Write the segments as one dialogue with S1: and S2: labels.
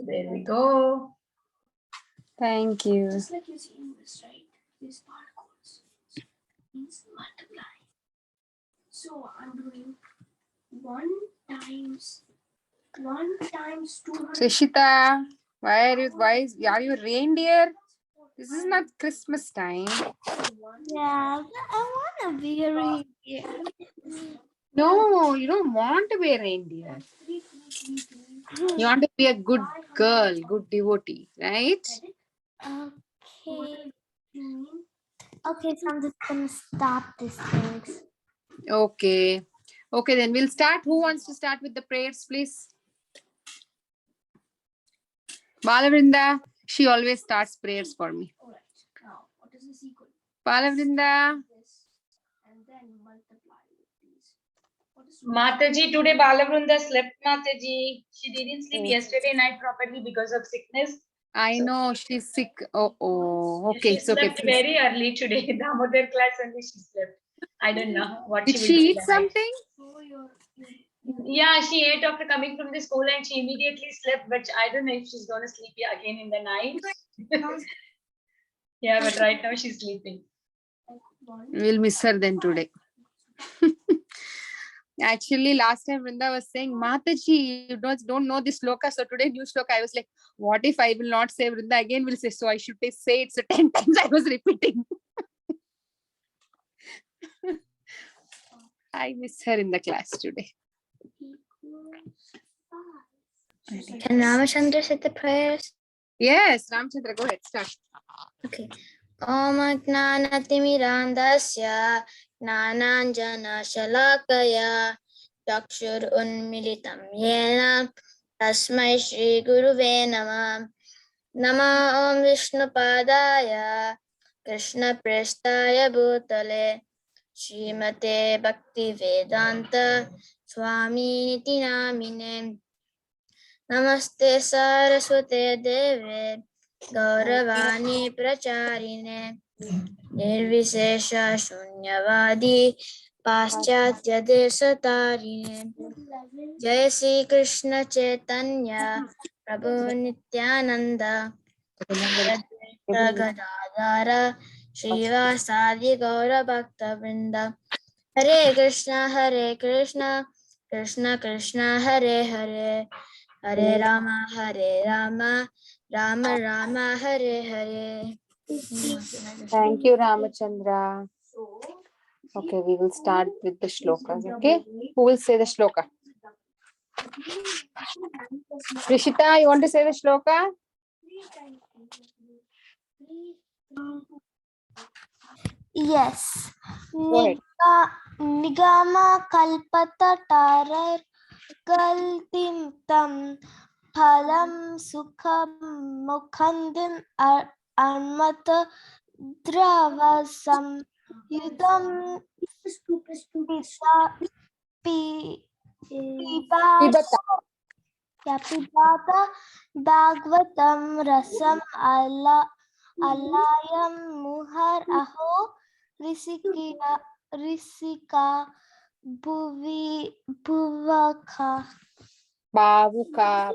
S1: So there we go.
S2: Thank you.
S1: Just like you see in this, right? These particles means multiply. So I'm doing 1 times 200.
S2: Trishita, are you a reindeer? This is not Christmas time.
S3: Yeah, I want to be a reindeer.
S2: No, you don't want to be a reindeer. You want to be a good girl, good devotee, right?
S3: Okay. Okay, so I'm just gonna stop these things.
S2: Okay. Okay, then we'll start. Who wants to start with the prayers, please? Balavrinda, she always starts prayers for me.
S1: All right. Now, what is this equal?
S2: Balavrinda.
S1: This and then multiply with these. What is
S4: Mataji, today Balavrunda slept, Mataji. She didn't sleep yesterday night properly because of sickness.
S2: I know she's sick. Oh. Okay,
S4: She
S2: it's okay.
S4: slept very early today. Damodar class only she slept. I don't know what
S2: Did
S4: she will
S2: she
S4: do
S2: eat
S4: tonight.
S2: something?
S4: Yeah, she ate after coming from the school and she immediately slept. But I don't know if she's going to sleep again in the night. Yeah, but right now she's sleeping.
S2: We'll miss her then today. Actually, last time Vrinda was saying, Mataji, you don't know this sloka. So today, new sloka. I was like, what if I will not say Vrinda again? Will say, so I should say it. So 10 times I was repeating. I miss her in the class today.
S3: Can Ramachandra say the prayers?
S2: Yes, Ramchandra, go ahead, start.
S3: Okay. Om Gnanatimirandasya Gnananjana Shalakaya Chakshur Unmilitam Yena Tasmai Shri Guruve Namah Nama Om Vishnu Padaya Krishna Prestaya Bhutale Srimate Bhakti Vedanta Swami Niti Namine Namaste Saraswate Deve Gauravani Pracharine Nirvishesha Shunyavadi Paschatya Desatarine Jai Sri Krishna Chaitanya Prabhu Nityananda Advaita Gadadhara Srivasadi Gaura Bhakta Vrinda Hare Krishna Krishna Krishna Hare Hare Hare Rama, Rama Rama, Hare Hare.
S2: Thank you, Ramachandra. Okay, we will start with the shlokas. Okay, who will say the shloka? Rishita, you want to say the shloka?
S3: Yes.
S2: Go ahead.
S3: Nigama kalpata tarar kaltim tam phalam sukham mukhandim armata dravasam yudam pibata bhagavatam rasam alayam muhar aho risika bhuvaka
S2: Bavuka.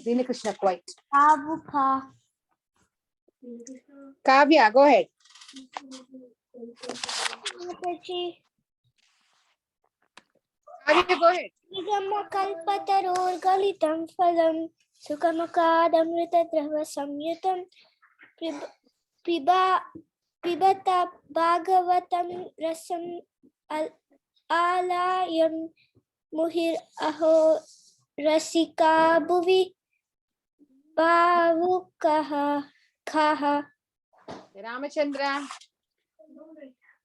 S2: Dini Krishna, quite.
S3: bavuka.
S2: Kavya, go ahead. Kavya, go ahead.
S3: Nigama kalpataror galitam phalam sukamakadamrita drava samyutam pibata bhagavatam rasam alayam muhir aho rasika bhuvi bavukaha kaha.
S2: Ramachandra.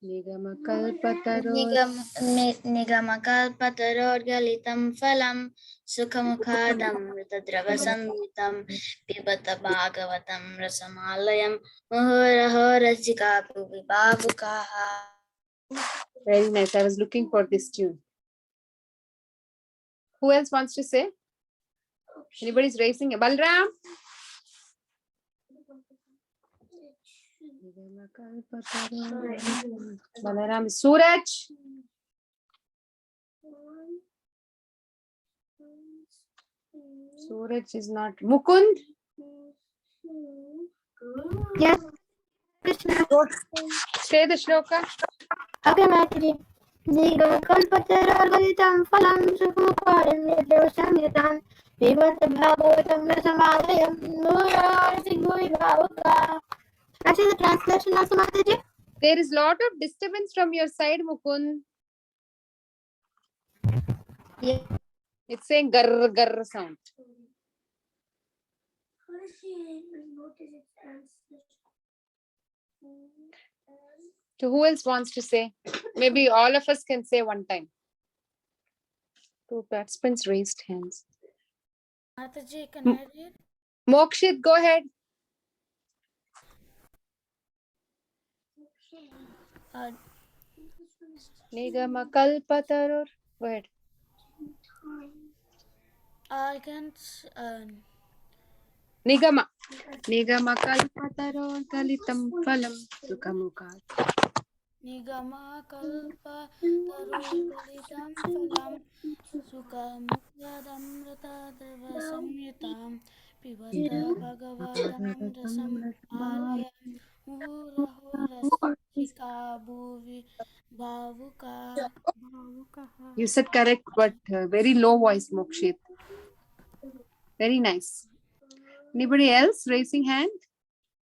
S3: Nigamakalpatarorgalitam phalam sukhamukadam ritadravasamitam pibata bhagavatam rasamalayam muhuraho rasika bhuvi bavukaha.
S2: Very nice. I was looking for this tune. Who else wants to say? Anybody's raising a Balram? Balaram. Suraj. Suraj is not. Mukund?
S3: Yes, Krishna.
S2: Go. Say the shloka.
S3: Okay, Mataji. Kalpataram phalam sukham samhitam pibat bhagavatam rasamalayam nurasingui bhavaka. Actually, the translation also, Mataji.
S2: There is lot of disturbance from your side, Mukund.
S3: Yeah.
S2: It's saying gar gar sound. So who else wants to say? Maybe all of us can say one time. Two participants raised hands.
S5: Mataji, can I read?
S2: Mokshit, go ahead. Nigama kalpatarur. Go ahead.
S5: I can't.
S2: Nigama. Nigama kalpatarur kalitam phalam sukhamukat.
S5: Nigama kalpa tarugalitam phalam sukamukadamrtadava samyutam pivata bhagavatam rasam alayam muhuraho rasika bhuvi bhavuka.
S2: You said correct, but very low voice, Mokshit. Very nice. Anybody else raising hand?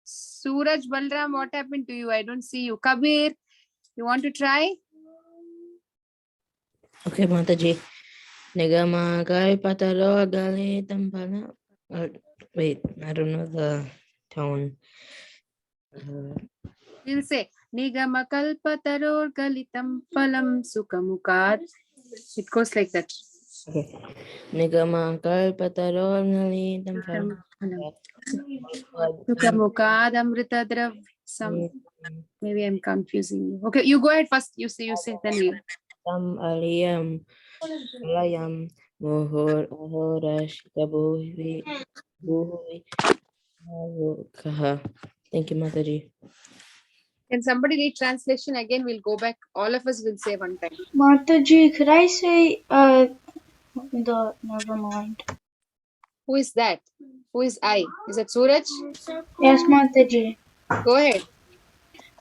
S2: Suraj Balram, what happened to you? I don't see you. Kabir, you want to try?
S6: Okay, Mataji. Nigama kalpataro gali tampana. Wait, I don't know the tone.
S2: We'll say Nigama kalpataror galitam phalam sukhamukat. It goes like that.
S6: Okay. Nigama kalpataro gali tampana.
S2: Sukhamukad amritadrav. Maybe I'm confusing you. Okay, you go ahead first. You say, then you.
S6: Tam aliyam alayam muhur ahorash kabuhi buhui kaha. Thank you, Mataji.
S2: Can somebody read translation again? We'll go back. All of us will say one time.
S7: Mataji, could I say never mind.
S2: Who is that? Who is I? Is it Suraj?
S7: Yes, Mataji.
S2: Go ahead.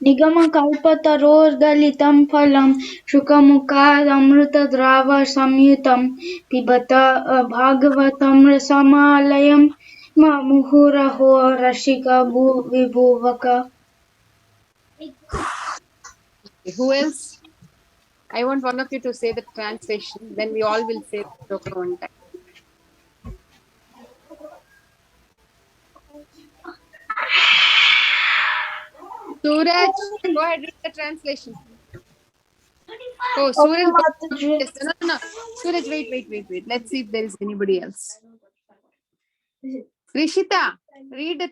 S7: Nigama kalpataror galitam phalam shukamukad amrita drava samyutam pibata bhagavatam rasamalayam ma muhuraho rashika vibhuvaka.
S2: Who else? I want one of you to say the translation. Then we all will say the shloka one time. Suraj, go ahead, read the translation. Oh, Suraj.
S7: Mataji.
S2: Yes, no. Suraj, wait. Let's see if there is anybody else. Rishita, read the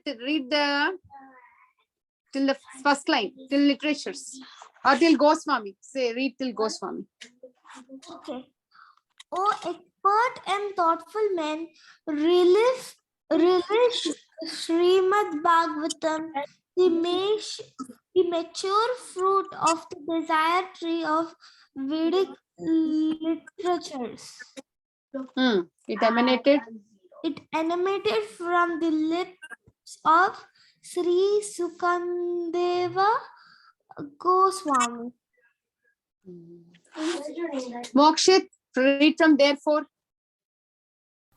S2: till the first line, till literatures. Or till Goswami. Read till Goswami.
S3: Okay. O expert and thoughtful men, relish Srimad Bhagavatam, the mature fruit of the desired tree of Vedic literatures.
S2: It emanated.
S3: It emanated from the lips of Sri Sukandeva Goswami.
S2: Mokshit, read from therefore.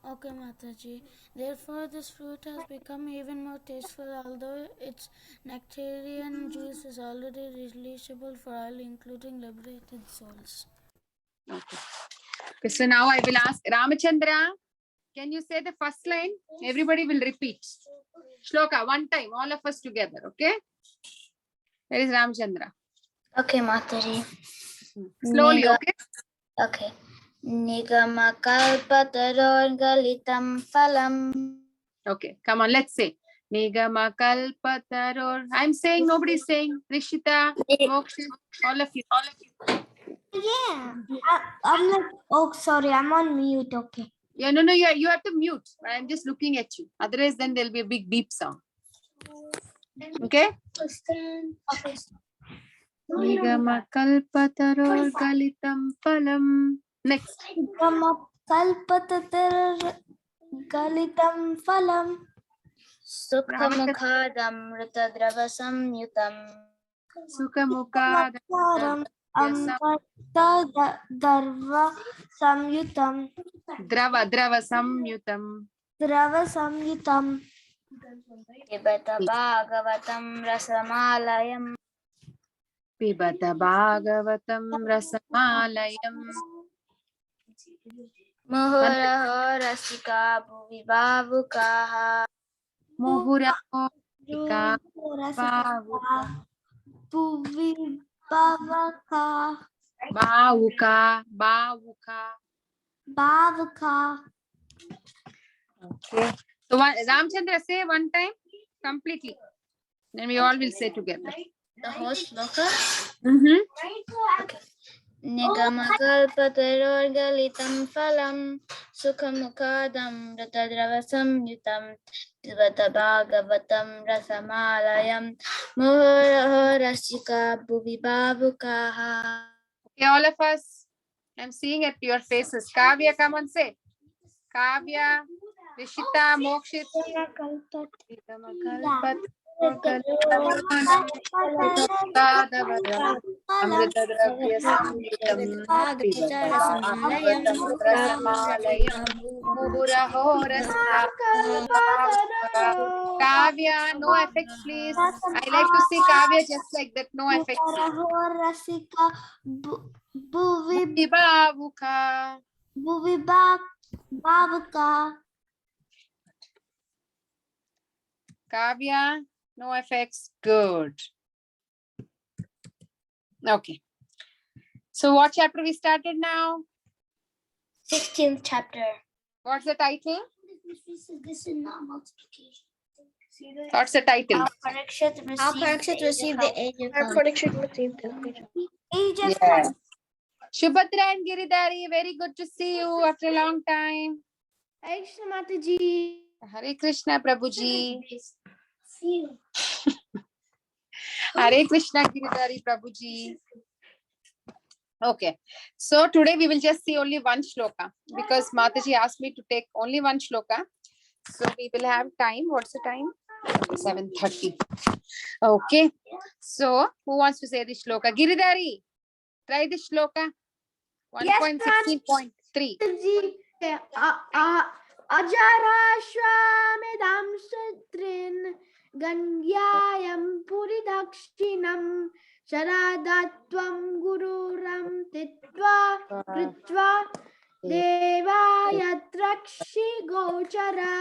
S5: Okay, Mataji. Therefore, this fruit has become even more tasteful, although its nectarian juice is already releasable for all, including liberated souls.
S2: Okay, so now I will ask Ramachandra. Can you say the first line? Everybody will repeat. Shloka, one time, all of us together, okay? Where is Ramachandra?
S8: Okay, Mataji.
S2: Slowly, okay?
S8: Okay. Nigamakalpataror galitam phalam.
S2: Okay, come on, let's say. Nigamakalpataror. I'm saying, nobody's saying. Rishita, Mokshit, all of you.
S3: Yeah, I'm like, oh, sorry, I'm on mute. Okay.
S2: Yeah, no, you have to mute. I'm just looking at you. Otherwise, then there'll be a big beep sound. Okay? Nigamakalpataror galitam phalam. Next.
S3: Nigamakalpataror galitam phalam.
S8: सुखमुखादमृतद्रवसंयुतं
S2: Sukhamukha
S3: Karam amrita darva samyutam.
S2: Drava samyutam.
S3: Drava samyutam.
S8: पिबत भागवतं रसमालयं
S2: Pibata Bhagavatam Rasamalayam.
S8: मुहुरहो रसिका भुवि भावुकाः
S2: Muhuraho
S3: Rasika puvi bhavaka
S2: Bhavuka.
S3: bhavaka.
S2: Okay. So Ramchandra, say one time completely. Then we all will say together.
S8: The whole shloka.
S2: Mm-hmm.
S8: निगमकल्पतरोर्गलितं फलं सुखमुखादमृतद्रवसंयुतं पिबत भागवतं रसमालयं मुहुरहो रसिका भुवि भावुकाः.
S2: Okay, all of us. I'm seeing at your faces. Kavya, come on, say. Kavya, Rishita, Mokshit. Amritadravya samhitam Bhagavatam rasamalayam Muraho rasika. Kavya, no effects, please. I like to see Kavya just like that, no effects.
S3: Rasika bhuvi
S2: Bhavuka.
S3: bhavaka.
S2: Kavya, no effects. Good. Okay. So what chapter we started now?
S8: 16th chapter.
S2: What's the title?
S1: This is not multiplication.
S2: What's the title?
S8: How Parikshit received the age of God.
S3: Age of
S2: Yes. Shubhadra and Giridhari, very good to see you after a long time.
S3: Hare Krishna Mataji.
S2: Hare Krishna Prabhuji. Hare Krishna Giridhari Prabhuji. Okay. So today we will just see only one shloka because Mataji asked me to take only one shloka. So we will have time. What's the time? 7:30. Okay. So who wants to say the shloka? Giridhari, try the shloka. 1.16.3.
S3: Ajarashwamedam sutrin Ganyayam Puridakshinam Sharadatvam Gururam Titva Kritva Devayatrakshi Gochara.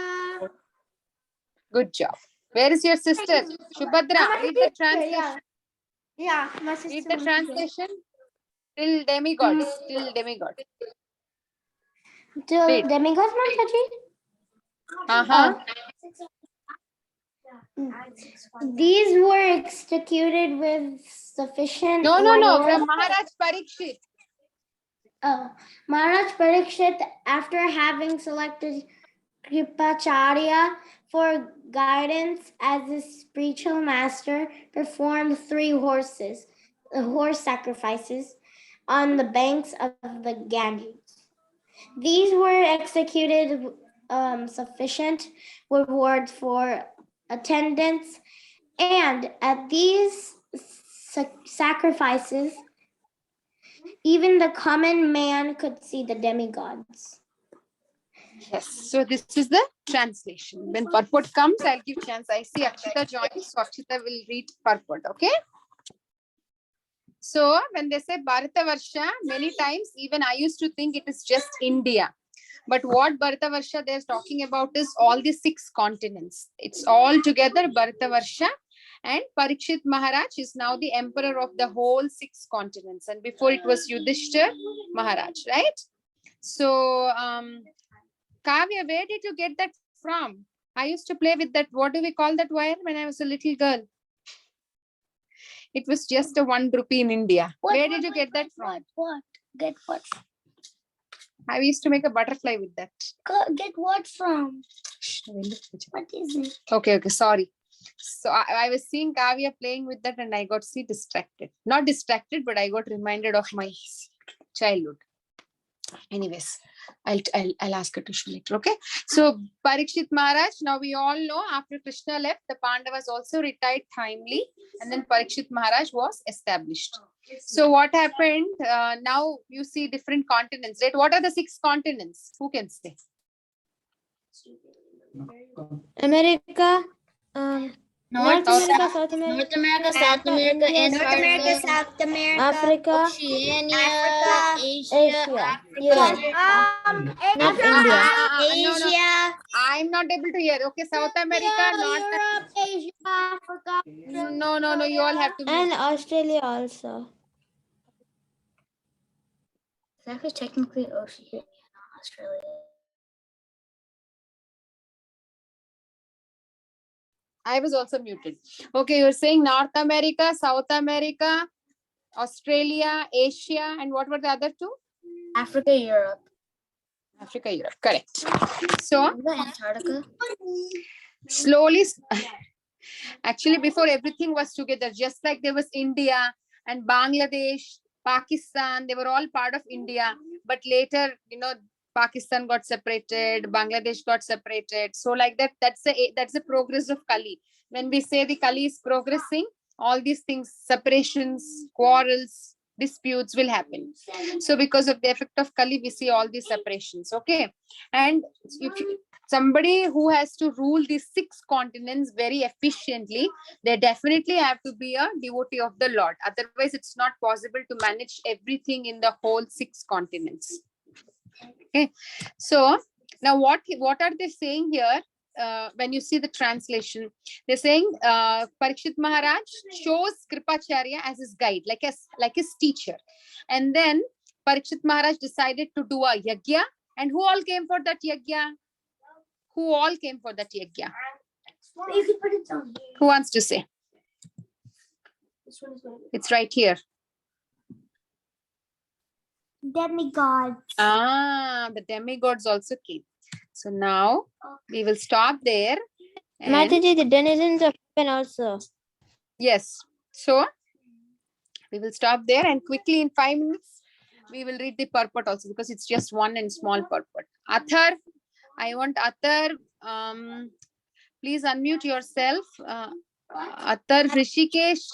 S2: Good job. Where is your sister? Shubhadra, read the translation.
S3: Yeah, my
S2: Read
S3: sister.
S2: the translation. Till demigods. Till demigods.
S3: Till
S2: Read.
S3: demigods, Mataji?
S2: Uh-huh.
S3: These were executed with sufficient.
S2: No. From Maharaj Parikshit.
S3: Maharaj Parikshit, after having selected Kripacharya for guidance as his spiritual master, performed 3 horse sacrifices on the banks of the Ganges. These were executed sufficient rewards for attendance, and at these sacrifices, even the common man could see the demigods.
S2: Yes. So this is the translation. When purport comes, I'll give chance. I see Akshita joins. So Akshita will read purport. Okay. So when they say Bharatavarsha, many times even I used to think it is just India. But what Bharatavarsha they're talking about is all the 6 continents. It's all together Bharatavarsha, and Parikshit Maharaj is now the emperor of the whole 6 continents. And before it was Yudhishthir Maharaj, right? So Kavya, where did you get that from? I used to play with that. What do we call that wire when I was a little girl? It was just a 1 rupee in India. Where did you get that from?
S8: What? Get what?
S2: I used to make a butterfly with that.
S8: Get what from?
S2: Shh,
S8: What is it?
S2: Okay, sorry. So I was seeing Kavya playing with that and I got distracted. Not distracted, but I got reminded of my childhood. Anyways, I'll ask her to show later. Okay. So Parikshit Maharaj, now we all know after Krishna left, the Pandavas also retired timely, and then Parikshit Maharaj was established. So what happened? Now you see different continents, right? What are the 6 continents? Who can say?
S3: America,
S8: North
S3: America, South America,
S8: North America, South America,
S3: India,
S8: North America, South America,
S3: Africa,
S8: Oceania,
S3: Asia, Europe, not
S8: Africa,
S3: India.
S2: No,
S8: Asia,
S2: I'm not able to hear. Okay, South America, North.
S8: Europe, Asia, Africa.
S2: No. You all have to.
S3: And Australia also.
S8: That was technically Oceania, not Australia.
S2: I was also muted. Okay, you're saying North America, South America, Australia, Asia, and what were the other 2?
S8: Africa, Europe.
S2: Africa, Europe. Correct. So
S8: Antarctica.
S2: slowly, actually, before everything was together, just like there was India and Bangladesh, Pakistan, they were all part of India. But later, Pakistan got separated, Bangladesh got separated. So like that, that's the progress of Kali. When we say the Kali is progressing, all these things, separations, quarrels, disputes will happen. So because of the effect of Kali, we see all these separations. Okay. And if somebody who has to rule these 6 continents very efficiently, they definitely have to be a devotee of the Lord. Otherwise, it's not possible to manage everything in the whole 6 continents. Okay. So now what are they saying here? When you see the translation, they're saying Parikshit Maharaj chose Kripacharya as his guide, like his teacher. And then Parikshit Maharaj decided to do a yajna. And who all came for that yajna? Who all came for that yajna?
S1: You can put it down.
S2: Who wants to say? It's right here.
S3: Demigods.
S2: The demigods also came. So now we will stop there. And
S3: Mataji, the denizens of heaven also.
S2: yes. So we will stop there and quickly in 5 minutes, we will read the purport also because it's just one and small purport. Athar, I want Athar. Please unmute yourself. Athar, Rishikesh.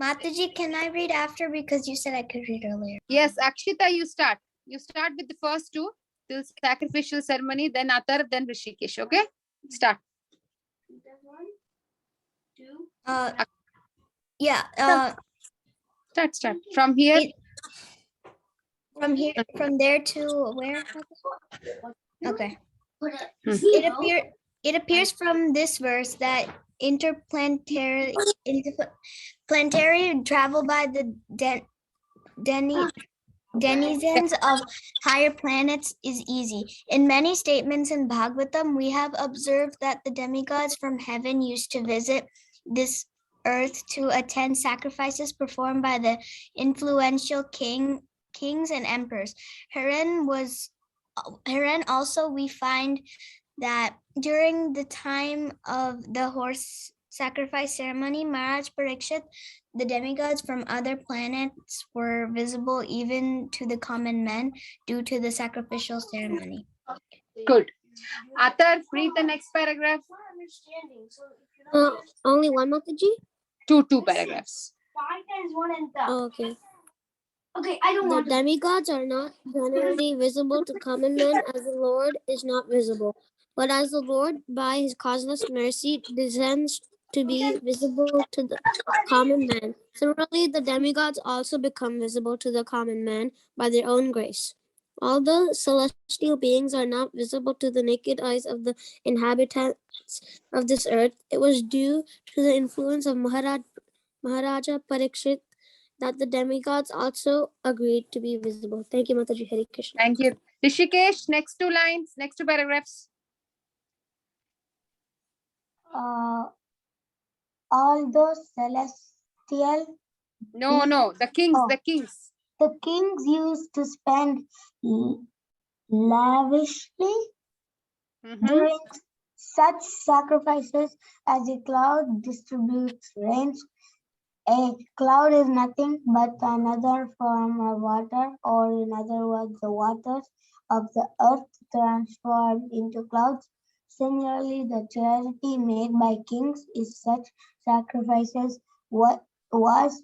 S8: Mataji, can I read after because you said I could read earlier?
S2: Yes, Akshita, you start. You start with the first 2 till sacrificial ceremony, then Athar, then Rishikesh. Okay, start.
S1: 1, 2.
S8: Yeah.
S2: Start from here.
S8: From there to where? Okay. It appears from this verse that interplanetary travel by the denizens of higher planets is easy. In many statements in Bhagavatam, we have observed that the demigods from heaven used to visit this earth to attend sacrifices performed by the influential kings and emperors. Herein also we find that during the time of the horse sacrifice ceremony, Maharaj Parikshit, the demigods from other planets were visible even to the common men due to the sacrificial ceremony.
S2: Good. Athar, read the next paragraph.
S3: Only one, Mataji?
S2: Two paragraphs.
S1: 5 times 1 and the.
S3: Oh, okay.
S1: Okay, I don't
S3: The
S1: want to.
S3: demigods are not generally visible to common men as the Lord is not visible. But as the Lord, by his causeless mercy, descends to be visible to the common man. Similarly, the demigods also become visible to the common man by their own grace. Although celestial beings are not visible to the naked eyes of the inhabitants of this earth, it was due to the influence of Maharaja Parikshit that the demigods also agreed to be visible. Thank you, Mataji. Hare Krishna.
S2: Thank you. Rishikesh, next 2 lines, next 2 paragraphs.
S7: Although celestial,
S2: No, the kings,
S7: Oh.
S2: the kings.
S7: the kings used to spend lavishly during such sacrifices as a cloud distributes rains A cloud is nothing but another form of water, or in other words, the waters of the earth transformed into clouds. Similarly, the charity made by kings is such sacrifices what was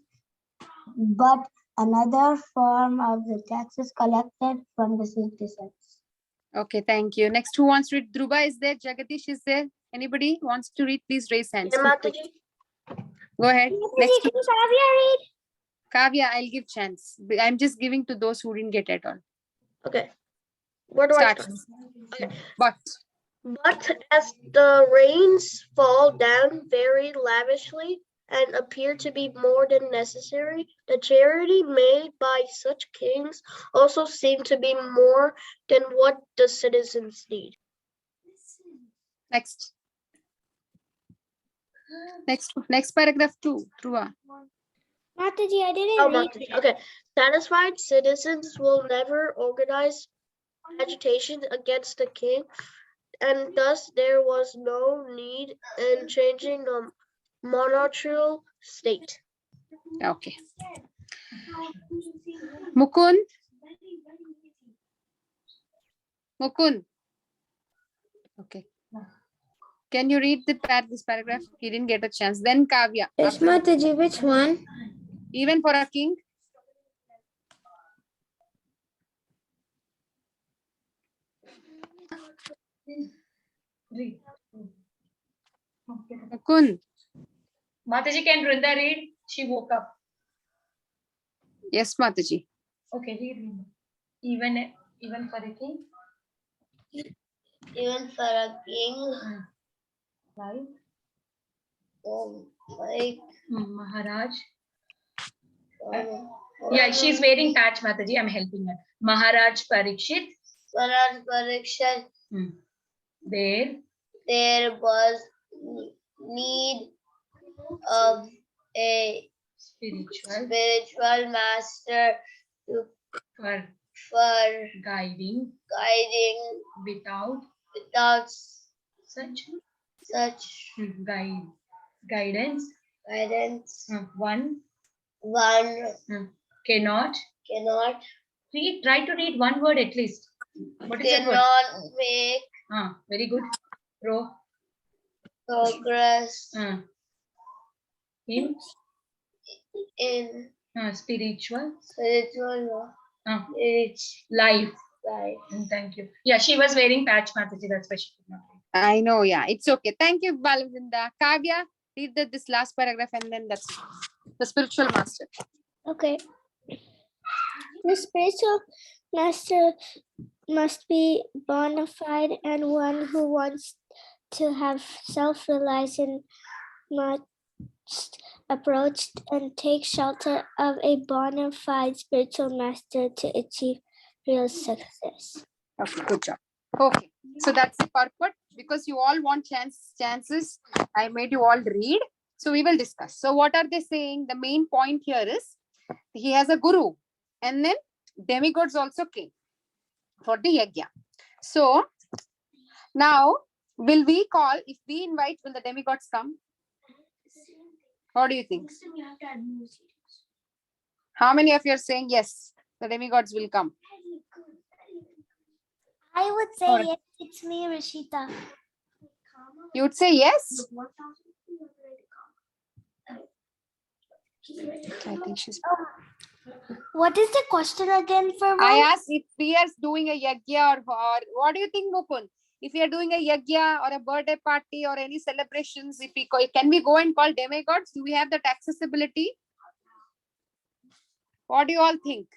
S7: but another form of the taxes collected from the citizens.
S2: Okay, thank you. Next, who wants to read? Dhruva is there? Jagadish is there? Anybody wants to read? Please raise hands. Quick, quick. Go ahead. Next,
S3: Can Kavya read?
S2: Kavya, I'll give chance. I'm just giving to those who didn't get it all.
S9: Okay. Where do
S2: Start.
S9: I start? Okay.
S2: But
S9: as the rains fall down very lavishly and appear to be more than necessary, the charity made by such kings also seem to be more than what the citizens need.
S2: next. Next paragraph 2. Dhruva.
S3: Mataji, I didn't
S9: Oh,
S3: read
S9: Mataji.
S3: it.
S9: Okay. Satisfied citizens will never organize agitation against the king, and thus there was no need in changing the monarchical state.
S2: Okay. Mukund. Mukund. Okay. Can you read this paragraph? He didn't get a chance. Then Kavya.
S3: Yes, Mataji, which one?
S2: Even for a king.
S4: Read.
S2: Mukund.
S4: Mataji, can Vrinda read? She woke up.
S2: Yes, Mataji.
S4: Okay, read. Even for a king.
S8: Even for a king,
S4: Right.
S8: like
S4: Maharaj. Yeah, she's wearing patch, Mataji. I'm helping her. Maharaj Parikshit.
S8: Swaraj Pariksha,
S4: There
S8: was need of a
S4: spiritual
S8: master
S4: for
S8: for
S4: guiding
S8: guiding
S4: without such
S8: such
S4: guidance.
S8: guidance.
S4: One
S8: One
S4: cannot read. Try to read one word at least. What is that word?
S8: cannot make
S4: Very good.
S8: progress
S4: In
S8: in
S4: spiritual
S8: life.
S4: life. Thank you. Yeah, she was wearing patch, Mataji. That's why she could not read.
S2: I know, yeah. It's okay. Thank you, Balavinda. Kavya, read this last paragraph and then that's the spiritual master.
S3: Okay. The spiritual master must be bona fide and one who wants to have self-realization must approach and take shelter of a bona fide spiritual master to achieve real success.
S2: Okay, good job. Okay, so that's the purport. Because you all want chances, I made you all read. So we will discuss. So what are they saying? The main point here is he has a guru and then demigods also came for the yajna. So now will we call, if we invite, will the demigods come? What do you think? How many of you are saying yes, the demigods will come?
S3: I would say
S2: Alright.
S3: yes, it's me, Rishita.
S2: You would say yes? I think she's...
S3: What is the question again for
S2: I asked if we are doing a yajna or what do you think, Mukund? If we are doing a yajna or a birthday party or any celebrations, can we go and call demigods? Do we have that accessibility? What do you all think?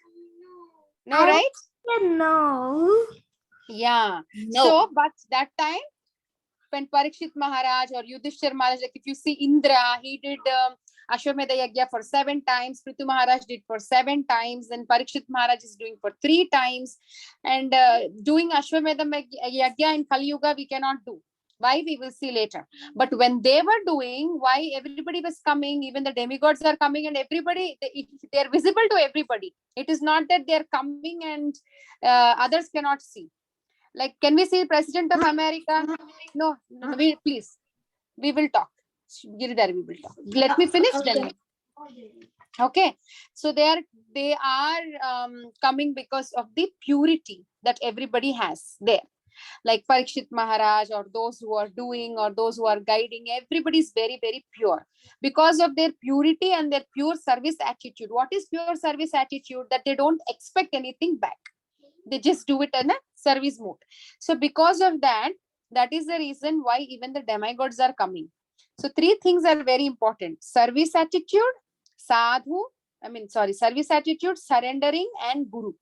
S2: No, right?
S3: No.
S2: Yeah.
S8: No.
S2: So, but that time, when Parikshit Maharaj or Yudhishthir Maharaj, like if you see Indra, he did Ashwamedha Yajna for 7 times, Prithu Maharaj did for 7 times, and Parikshit Maharaj is doing for 3 times. And doing Ashwamedha Yajna in Kali Yuga, we cannot do. Why? We will see later. But when they were doing, why everybody was coming, even the demigods are coming, and everybody, they are visible to everybody. It is not that they are coming and others cannot see. Like, can we see President of America? No, please. We will talk. Giridhar, we will talk. Let me finish then. Okay, so they are coming because of the purity that everybody has there. Like Parikshit Maharaj, or those who are doing, or those who are guiding, everybody is very, very pure because of their purity and their pure service attitude. What is pure service attitude? That they don't expect anything back. They just do it in a service mode. So because of that, that is the reason why even the demigods are coming. So three things are very important: service attitude, service attitude, surrendering, and guru.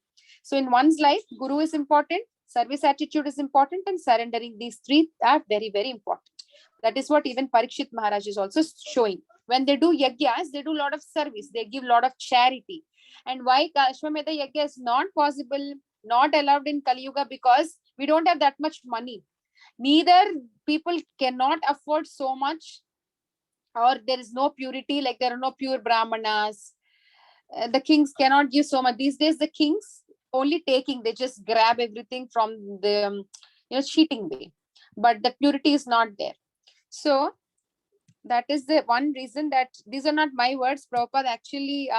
S2: So in one's life, guru is important, service attitude is important, and surrendering. These three are very, very important. That is what even Parikshit Maharaj is also showing. When they do yagyas, they do a lot of service, they give a lot of charity. And why Ashwamedha yagya is not possible, not allowed in Kali Yuga? Because we don't have that much money. Neither people cannot afford so much, or there is no purity, like there are no pure brahmanas. The kings cannot give so much. These days the kings only taking, they just grab everything from the cheating way, but the purity is not there. So that is the one reason. That these are not my words, Prabhupada actually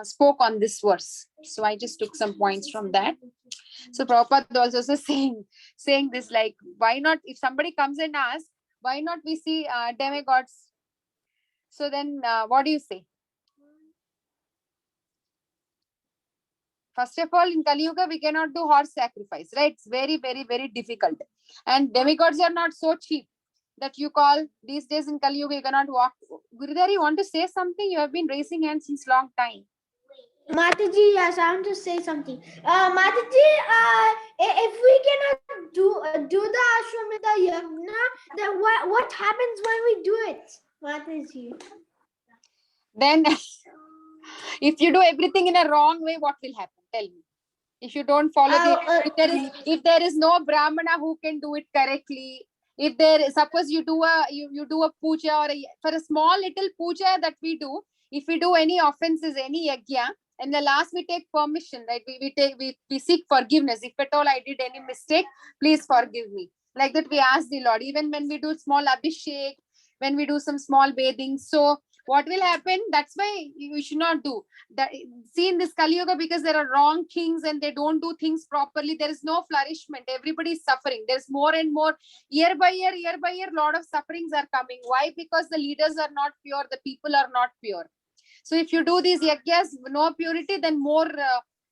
S2: spoke on this verse, so I just took some points from that. So Prabhupada was also saying this, like, why not, if somebody comes and asks, why not we see demigods? So then what do you say? First of all, in Kali Yuga, we cannot do horse sacrifice, right? It's very, very, very difficult. And demigods are not so cheap that you call these days in Kali Yuga, you cannot walk. Gurudhar, you want to say something? You have been raising hands since long time.
S10: Mataji, yes, I want to say something. Mataji, if we cannot do the Ashwamedha Yagna, then what happens when we do it, Mataji?
S2: Then, if you do everything in a wrong way, what will happen? Tell me. If you don't follow if there is no Brahmana who can do it correctly, if there, suppose you do a puja, or for a small little puja that we do, if we do any offenses, any yagya, and the last we take permission, right? We seek forgiveness. If at all I did any mistake, please forgive me. Like that we ask the Lord. Even when we do small abhishek, when we do some small bathing, so what will happen? That's why we should not do that. See, in this Kali Yuga, because there are wrong kings and they don't do things properly, there is no flourishment. Everybody is suffering. There's more and more, year by year, lot of sufferings are coming. Why? Because the leaders are not pure, the people are not pure. So if you do these yagyas, no purity, then more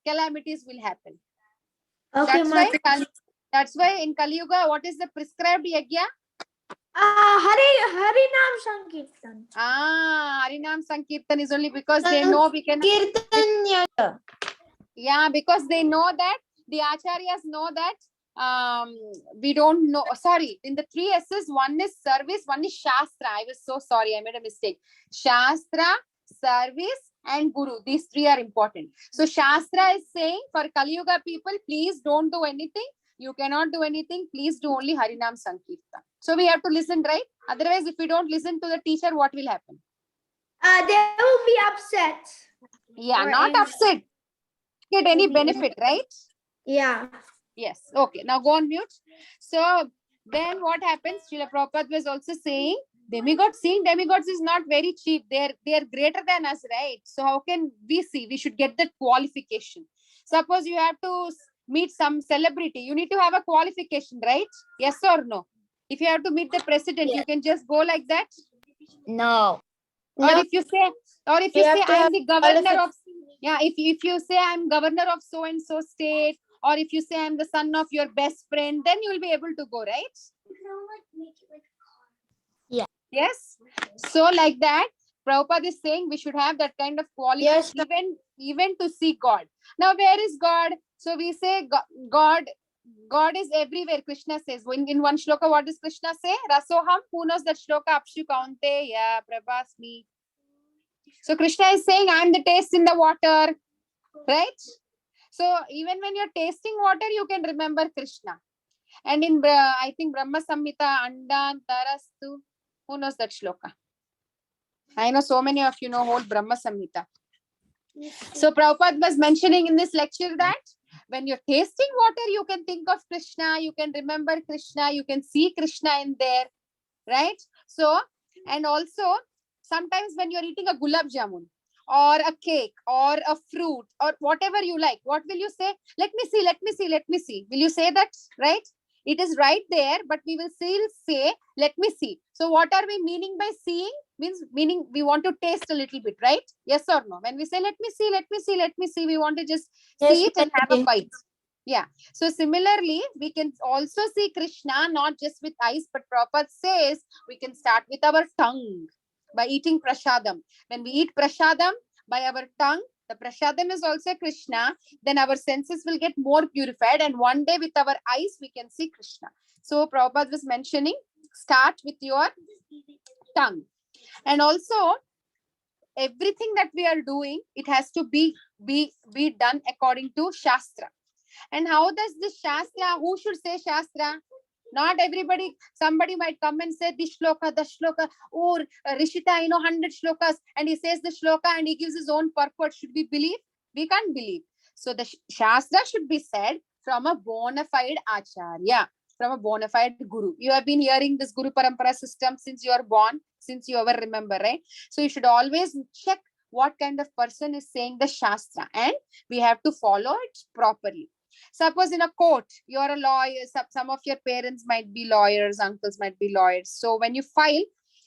S2: calamities will happen. Okay, that's why in Kali Yuga, what is the prescribed yagya?
S10: Harinam Sankirtan.
S2: Harinam Sankirtan is only because they know we can. Yeah, because they know that, the acharyas know that we don't know. Sorry, in the three S's, one is service, one is Shastra. I was so sorry, I made a mistake. Shastra, service, and Guru. These three are important. So Shastra is saying for Kali Yuga people, please don't do anything. You cannot do anything. Please do only Harinam Sankirtan. So we have to listen, right? Otherwise, if we don't listen to the teacher, what will happen?
S10: They will be upset.
S2: Yeah, or not upset. Get any benefit, right?
S10: Yeah.
S2: Yes. Okay. Now go on mute. So then what happens? Srila Prabhupada was also saying, seeing demigods is not very cheap. They're greater than us, right? So how can we see? We should get that qualification. Suppose you have to meet some celebrity, you need to have a qualification, right? Yes or no? If you have to meet the president, you can just go like that?
S8: No.
S2: Or if you say, I'm the governor of, if you say I'm governor of so and so state, or if you say I'm the son of your best friend, then you will be able to go, right?
S8: Yeah.
S2: Yes. So like that, Prabhupada is saying we should have that kind of qualification, even to see God. Now, where is God? So we say God is everywhere. Krishna says in one shloka, what does Krishna say? Rasoham. Who knows that shloka? Apshu Kaunteya Prabhasmi. So Krishna is saying, I am the taste in the water, right? So even when you're tasting water, you can remember Krishna. And in I think Brahma Samhita, Andan Tarastu. Who knows that shloka? I know so many of you know whole Brahma Samhita. So Prabhupada was mentioning in this lecture that when you're tasting water, you can think of Krishna, you can remember Krishna, you can see Krishna in there, right? So, and also, sometimes when you're eating a gulab jamun or a cake or a fruit or whatever you like, what will you say? Let me see, let me see, let me see. Will you say that, right? It is right there, but we will still say, let me see. So what are we meaning by seeing? Meaning we want to taste a little bit, right? Yes or no? When we say, let me see, let me see, let me see, we want to just
S6: Yes,
S2: see it and have a
S6: Mataji.
S2: bite. Yeah. So similarly, we can also see Krishna, not just with eyes, but Prabhupada says we can start with our tongue by eating prasadam. When we eat prasadam by our tongue, the prasadam is also Krishna, then our senses will get more purified, and one day with our eyes we can see Krishna. So Prabhupada was mentioning, start with your tongue. And also, everything that we are doing, it has to be done according to Shastra. And how does this Shastra, who should say Shastra? Not everybody. Somebody might come and say this shloka, the shloka, or Rishita, 100 shlokas, and he says the shloka and he gives his own purport. Should we believe? We can't believe. So the Shastra should be said from a bona fide Acharya, from a bona fide Guru. You have been hearing this Guru Parampara system since you are born, since you ever remember, right? So you should always check what kind of person is saying the Shastra, and we have to follow it properly. Suppose in a court, you're a lawyer, some of your parents might be lawyers, uncles might be lawyers. So when you file,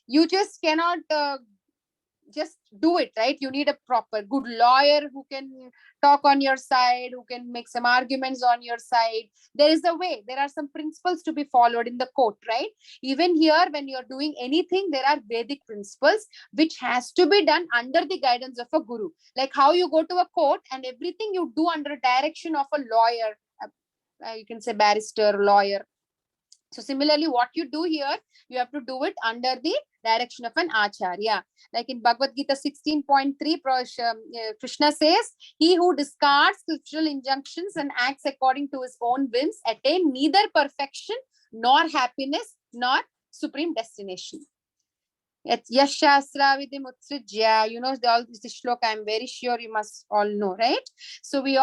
S2: you just cannot just do it, right? You need a proper good lawyer who can talk on your side, who can make some arguments on your side. There is a way, there are some principles to be followed in the court, right? Even here, when you're doing anything, there are Vedic principles which has to be done under the guidance of a guru. Like how you go to a court and everything you do under direction of a lawyer, you can say barrister, lawyer. So similarly, what you do here, you have to do it under the direction of an Acharya. Like in Bhagavad Gita 16.3, Krishna says, he who discards scriptural injunctions and acts according to his own whims attain neither perfection nor happiness nor supreme destination. Yash Shastra Vidim Utsrijya, all this shloka, I'm very sure you must all know, right? So we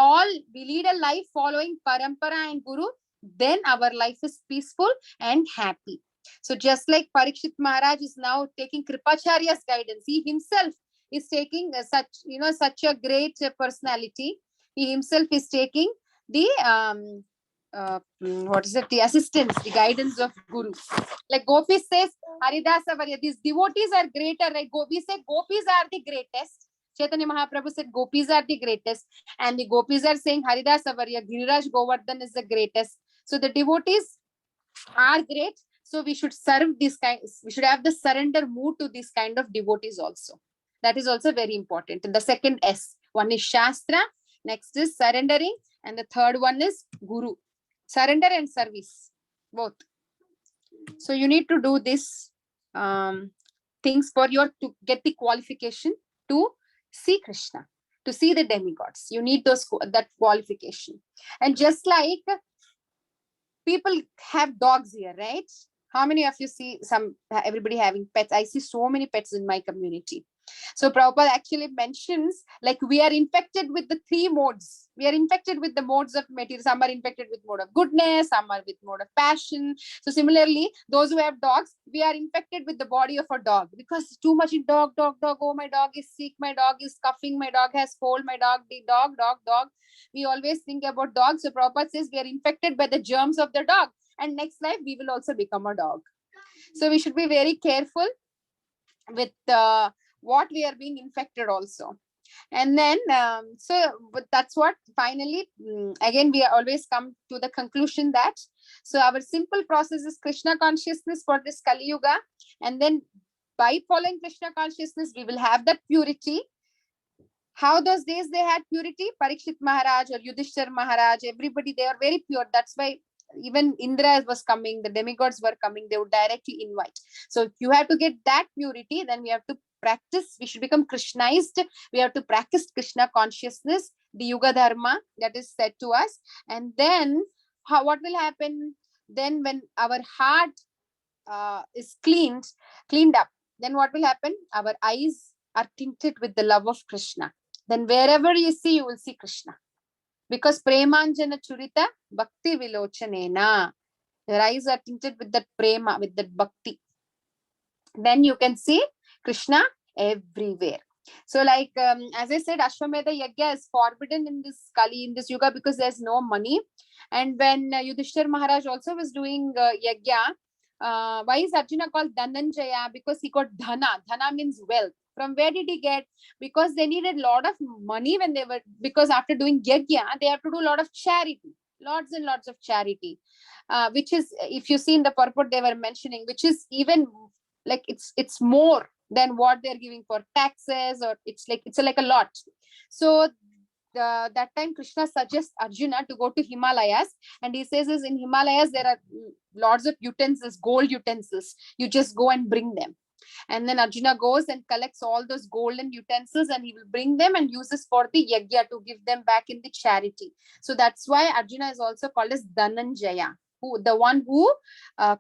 S2: lead a life following Parampara and Guru, then our life is peaceful and happy. So just like Parikshit Maharaj is now taking Kripacharya's guidance, he himself is taking such a great personality. He himself is taking the the assistance, the guidance of Guru. Like Gopi says, Haridasa Varya, these devotees are greater, right? We say Gopis are the greatest. Chaitanya Mahaprabhu said Gopis are the greatest, and the Gopis are saying Haridasa Varya, Giriraj Govardhan is the greatest. So the devotees are great. So we should serve this kind, we should have the surrender mood to this kind of devotees also. That is also very important. And the second S, one is Shastra, next is surrendering, and the third one is Guru. Surrender and service, both. So you need to do this things for to get the qualification to see Krishna, to see the demigods. You need that qualification. And just like people have dogs here, right? How many of you see everybody having pets? I see so many pets in my community. So Prabhupada actually mentions, like, we are infected with the three modes. We are infected with the modes of material. Some are infected with mode of goodness, some are with mode of passion. So similarly, those who have dogs, we are infected with the body of a dog, because too much in dog. Oh, my dog is sick, my dog is coughing, my dog has cold, my dog. We always think about dogs. So Prabhupada says we are infected by the germs of the dog, and next life we will also become a dog. So we should be very careful with what we are being infected also. And then but that's what finally again we always come to the conclusion that our simple process is Krishna consciousness for this Kali Yuga, and then by following Krishna consciousness we will have that purity. How those days they had purity? Parikshit Maharaj or Yudhishthir Maharaj, everybody, they are very pure. That's why even Indra was coming, the demigods were coming, they would directly invite. So if you have to get that purity, then we have to practice, we should become Krishnized. We have to practice Krishna consciousness, the Yuga Dharma that is said to us. And then what will happen? Then when our heart is cleaned up, then what will happen? Our eyes are tinted with the love of Krishna. Then wherever you see, you will see Krishna. Because Premanjana Churita Bhakti Vilochanena. Your eyes are tinted with that prema, with that bhakti. Then you can see Krishna everywhere. So like, as I said, Ashwamedha Yagya is forbidden in this Kali, in this Yuga, because there's no money. And when Yudhishthir Maharaj also was doing Yagya, why is Arjuna called Dhananjaya? Because he got Dhana. Dhana means wealth. From where did he get? Because they needed a lot of money when they were, because after doing Yagya, they have to do a lot of charity. Lots and lots of charity. Which is, if you see in the purport they were mentioning, which is even like it's more than what they're giving for taxes, or it's like a lot. So that time Krishna suggests Arjuna to go to Himalayas, and he says is in Himalayas there are lots of utensils, gold utensils. You just go and bring them. And then Arjuna goes and collects all those golden utensils, and he will bring them and uses for the yagya to give them back in the charity. So that's why Arjuna is also called as Dhananjaya, who the one who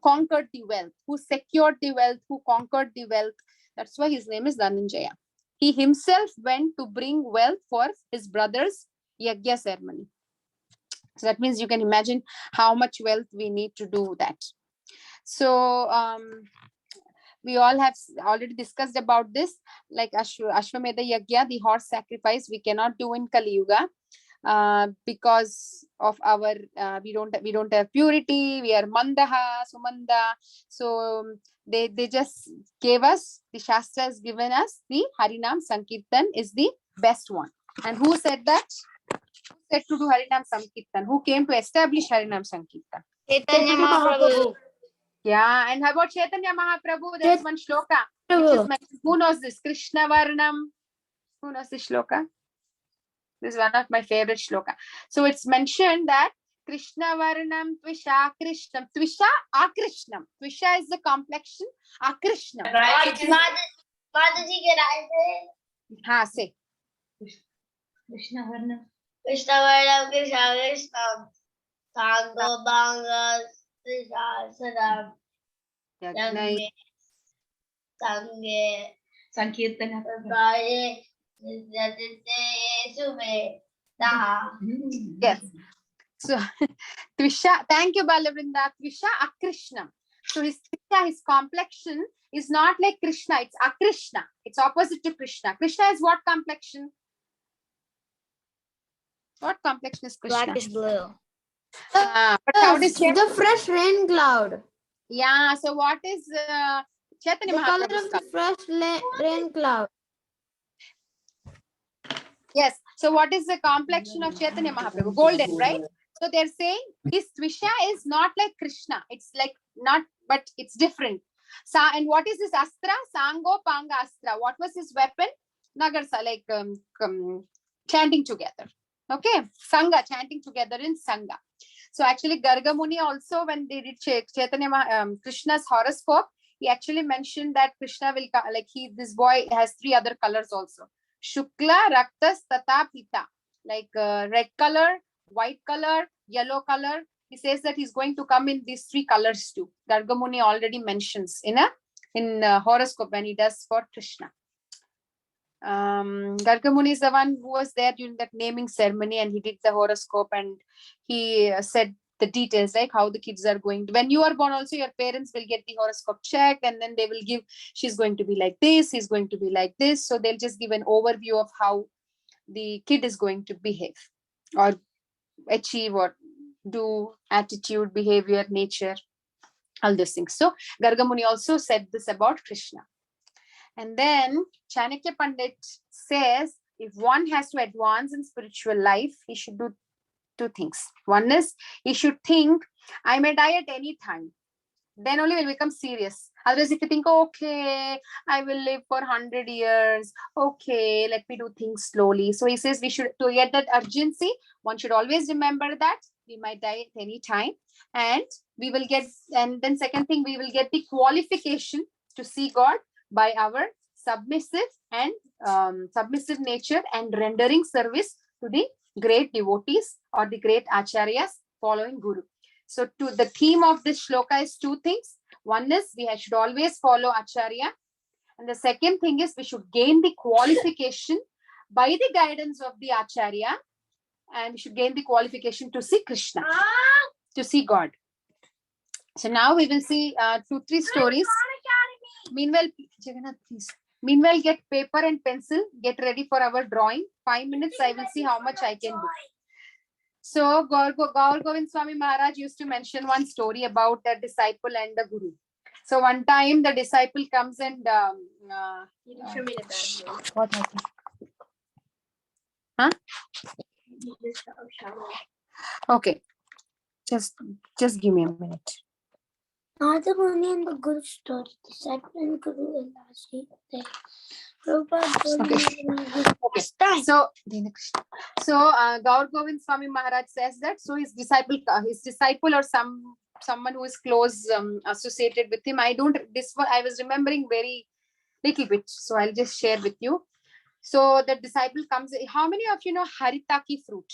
S2: conquered the wealth, who secured the wealth, who conquered the wealth. That's why his name is Dhananjaya. He himself went to bring wealth for his brother's yagya ceremony. So that means you can imagine how much wealth we need to do that. So we all have already discussed about this, like Ashwamedha Yagya, the horse sacrifice, we cannot do in Kali Yuga because of our we don't have purity, we are Mandaha, Sumanda. So they just gave us, the Shastra has given us the Harinam Sankirtan is the best one. And who said that? Who said to do Harinam Sankirtan? Who came to establish Harinam Sankirtan?
S8: Chaitanya Mahaprabhu.
S2: Yeah, and how about Chaitanya Mahaprabhu? There is one shloka which is mentioned. Who knows this? Krishna Varnam. Who knows this shloka? This is one of my favorite shloka. So it's mentioned that Krishna Varnam Tvisha Krishnam. Tvisha Akrishnam. Tvisha is the complexion. Akrishnam.
S8: Mataji, can I say?
S2: Ha, say.
S4: Krishna Varnam.
S8: Krishna Varnam, Krishna Krishnam. Tango Banga, Krishna Sadam. Sange. Sange.
S4: Sankirtana.
S8: Gaye.
S2: Yes. So Tvisha, thank you, Balavrinda. Tvisha Akrishnam. So his Tvisha, his complexion is not like Krishna, it's Akrishna. It's opposite to Krishna. Krishna is what complexion? What complexion is Krishna?
S8: Blackish blue.
S2: But how does
S10: the fresh rain cloud?
S2: Yeah, so what is Chaitanya
S10: The color
S2: Mahaprabhu's
S10: of the fresh rain cloud.
S2: Yes. So what is the complexion of Chaitanya Mahaprabhu? Golden, right? So they're saying his Tvisha is not like Krishna. It's like not, but it's different. And what is this Astra? Sango Panga Astra. What was his weapon? Nagarsa, like chanting together. Okay. Sangha, chanting together in Sangha. So actually Garga Muni also, when they did Chaitanya Krishna's horoscope, he actually mentioned that Krishna will, like this boy has 3 other colors also. Shukla, Raktas, Tata, Pita. Like red color, white color, yellow color. He says that he's going to come in these 3 colors too. Garga Muni already mentions in horoscope when he does for Krishna. Garga Muni is the one who was there during that naming ceremony, and he did the horoscope, and he said the details, like how the kids are going to, when you are born also, your parents will get the horoscope checked, and then they will give, she's going to be like this, he's going to be like this. So they'll just give an overview of how the kid is going to behave or achieve or do, attitude, behavior, nature, all those things. So Garga Muni also said this about Krishna. And then Chanakya Pandit says, if one has to advance in spiritual life, he should do 2 things. One is, he should think, I may die at any time. Then only will become serious. Otherwise, if you think, okay, I will live for 100 years. Okay, let me do things slowly. So he says we should, to get that urgency, one should always remember that we might die at any time. And we will get, and then second thing, we will get the qualification to see God by our submissive nature and rendering service to the great devotees or the great acharyas following Guru. So the theme of this shloka is 2 things. One is we should always follow acharya. And the second thing is we should gain the qualification by the guidance of the acharya. And we should gain the qualification to see Krishna, to see God. So now we will see 2-3 stories. Meanwhile, Jagannath, please. Meanwhile, get paper and pencil. Get ready for our drawing. 5 minutes. I will see how much I can do. So Gaur Govind Swami Maharaj used to mention one story about the disciple and the guru. So one time the disciple comes and what happened? Huh? Okay, just give me a minute.
S3: Not the only in the good story. Disciple and Guru and Lasi.
S2: Okay. So Gaur Govind Swami Maharaj says that his disciple or someone who is close associated with him. I was remembering very little bit, so I'll just share with you. So the disciple comes. How many of you know haritaki fruit?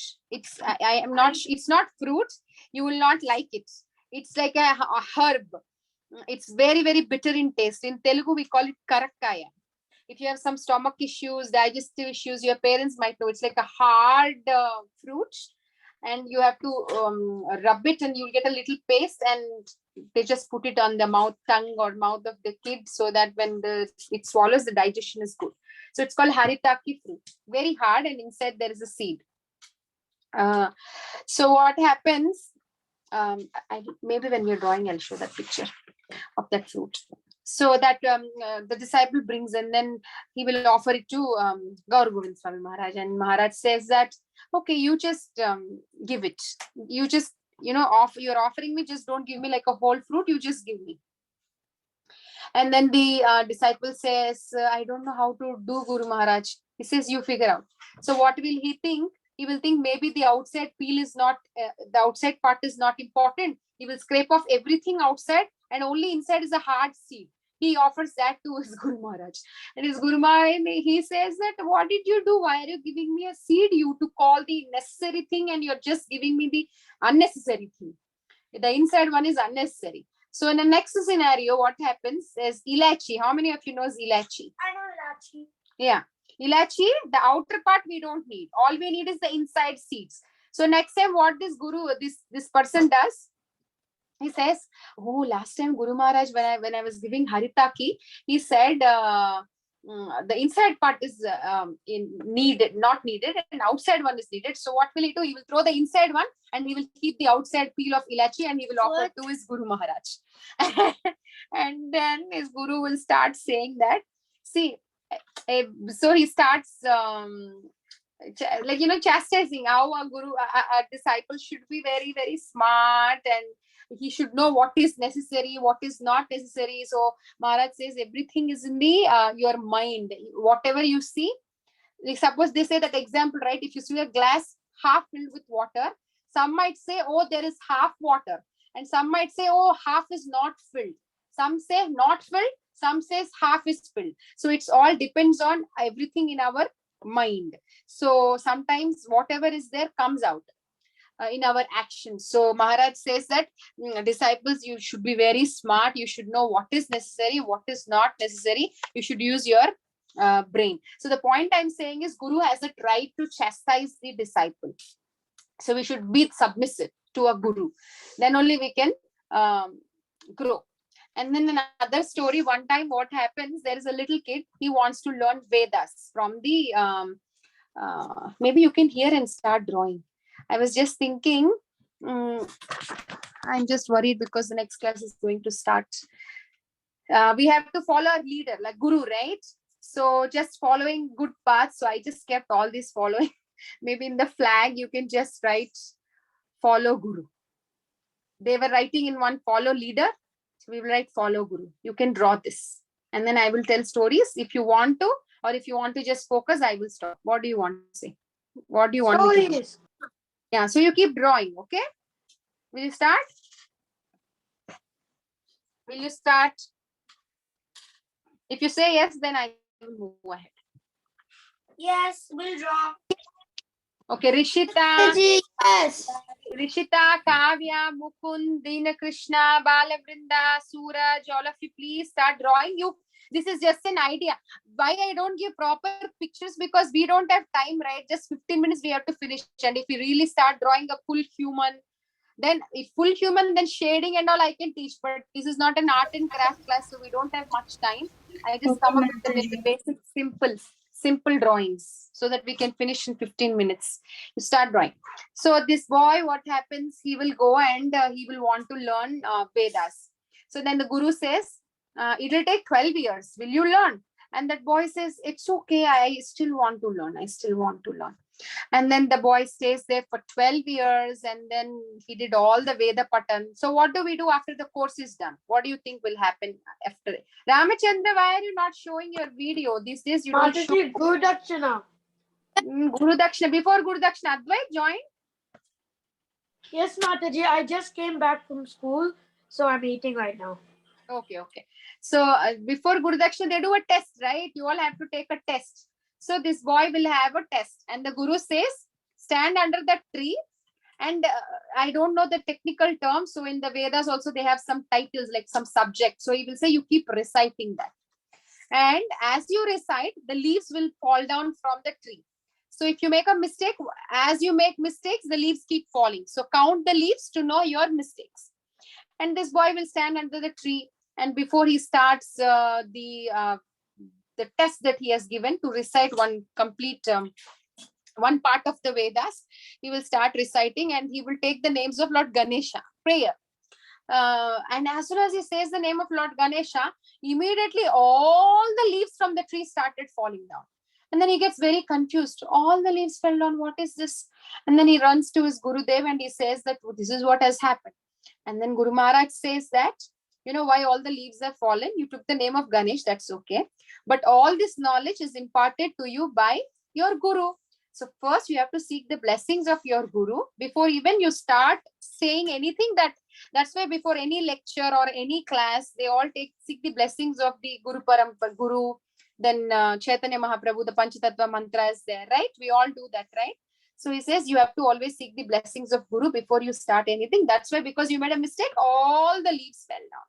S2: I am not. It's not fruit. You will not like it. It's like a herb. It's very, very bitter in taste. In Telugu, we call it karakaya. If you have some stomach issues, digestive issues, your parents might know. It's like a hard fruit, and you have to rub it, and you'll get a little paste, and they just put it on the tongue or mouth of the kid, so that when it swallows, the digestion is good. So it's called haritaki fruit. Very hard, and inside there is a seed. So what happens? Maybe when you're drawing, I'll show that picture of that fruit. So that the disciple brings, and then he will offer it to Gaur Govind Swami Maharaj, and Maharaj says that, okay, you just give it. You just, you're offering me, just don't give me like a whole fruit, you just give me. And then the disciple says, I don't know how to do, Guru Maharaj. He says, you figure out. So what will he think? He will think maybe the outside peel is not, the outside part is not important. He will scrape off everything outside, and only inside is a hard seed. He offers that to his Guru Maharaj. And his Guru Maharaj, he says that, what did you do? Why are you giving me a seed? You to call the necessary thing, and you're just giving me the unnecessary thing. The inside one is unnecessary. So in the next scenario, what happens is ilachi. How many of you knows ilachi?
S10: I know ilachi.
S2: Yeah. Ilachi, the outer part we don't need. All we need is the inside seeds. So next time what this person does, he says, oh, last time Guru Maharaj, when I was giving haritaki, he said the inside part is not needed, and outside one is needed. So what will he do? He will throw the inside one, and he will keep the outside peel of ilachi, and he will offer to his Guru Maharaj. And then his Guru will start saying that, see, so he starts chastising how a guru, a disciple should be very, very smart, and he should know what is necessary, what is not necessary. So Maharaj says everything is in the your mind. Whatever you see, like suppose they say that example, right? If you see a glass half filled with water, some might say, oh, there is half water, and some might say, oh, half is not filled. Some say not filled, some says half is filled. So it's all depends on everything in our mind. So sometimes whatever is there comes out in our actions. So Maharaj says that disciples, you should be very smart. You should know what is necessary, what is not necessary. You should use your brain. So the point I'm saying is Guru has a right to chastise the disciple. So we should be submissive to a Guru. Then only we can grow. And then another story, one time what happens, there is a little kid, he wants to learn Vedas from the, maybe you can hear and start drawing. I was just thinking, I'm just worried because the next class is going to start. We have to follow our leader, like Guru, right? So just following good paths. So I just kept all this following. Maybe in the flag, you can just write, follow Guru. They were writing in one, follow leader. So we will write follow Guru. You can draw this. And then I will tell stories if you want to, or if you want to just focus, I will stop. What do you want to say? What do you want me to do? Yeah, so you keep drawing, okay? Will you start? Will you start? If you say yes, then I will move ahead.
S10: Yes, we'll draw.
S2: Okay, Rishita.
S10: Yes.
S2: Rishita, Kavya, Mukund, Dina Krishna, Balavrinda, Suraj, all of you, please start drawing. This is just an idea. Why I don't give proper pictures? Because we don't have time, right? Just 15 minutes we have to finish. And if we really start drawing a full human, Then if full human, then shading and all I can teach, but this is not an art and craft class, so we don't have much time. I just come up with the very basic, simple drawings so that we can finish in 15 minutes. You start drawing. So this boy, what happens? He will go and he will want to learn Vedas. So then the guru says, it will take 12 years. Will you learn? And that boy says, it's okay. I still want to learn. I still want to learn. And then the boy stays there for 12 years, and then he did all the Veda Patan. So what do we do after the course is done? What do you think will happen after? Ramachandra, why are you not showing your video? These days you don't show.
S10: Guru Dakshina.
S2: Guru Dakshina. Before Guru Dakshina, Advait joined?
S10: Yes, Mataji, I just came back from school, so I'm eating right now.
S2: Okay. So before Guru Dakshina, they do a test, right? You all have to take a test. So this boy will have a test, and the guru says, stand under that tree. And I don't know the technical terms. So in the Vedas also, they have some titles, like some subject. So he will say, you keep reciting that. And as you recite, the leaves will fall down from the tree. So if you make a mistake, as you make mistakes, the leaves keep falling. So count the leaves to know your mistakes. And this boy will stand under the tree. And before he starts the test that he has given to recite one complete one part of the Vedas, he will start reciting, and he will take the names of Lord Ganesha, prayer. And as soon as he says the name of Lord Ganesha, immediately all the leaves from the tree started falling down. And then he gets very confused. All the leaves fell down. What is this? And then he runs to his Gurudev and he says that this is what has happened. And then Guru Maharaj says that, you know why all the leaves have fallen? You took the name of Ganesh, that's okay. But all this knowledge is imparted to you by your Guru. So first you have to seek the blessings of your Guru before even you start saying anything. That's why before any lecture or any class, they all seek the blessings of the Guru Parampara, Guru, then Chaitanya Mahaprabhu, the Panchatattva mantra is there, right? We all do that, right? So he says you have to always seek the blessings of Guru before you start anything. That's why, because you made a mistake, all the leaves fell down.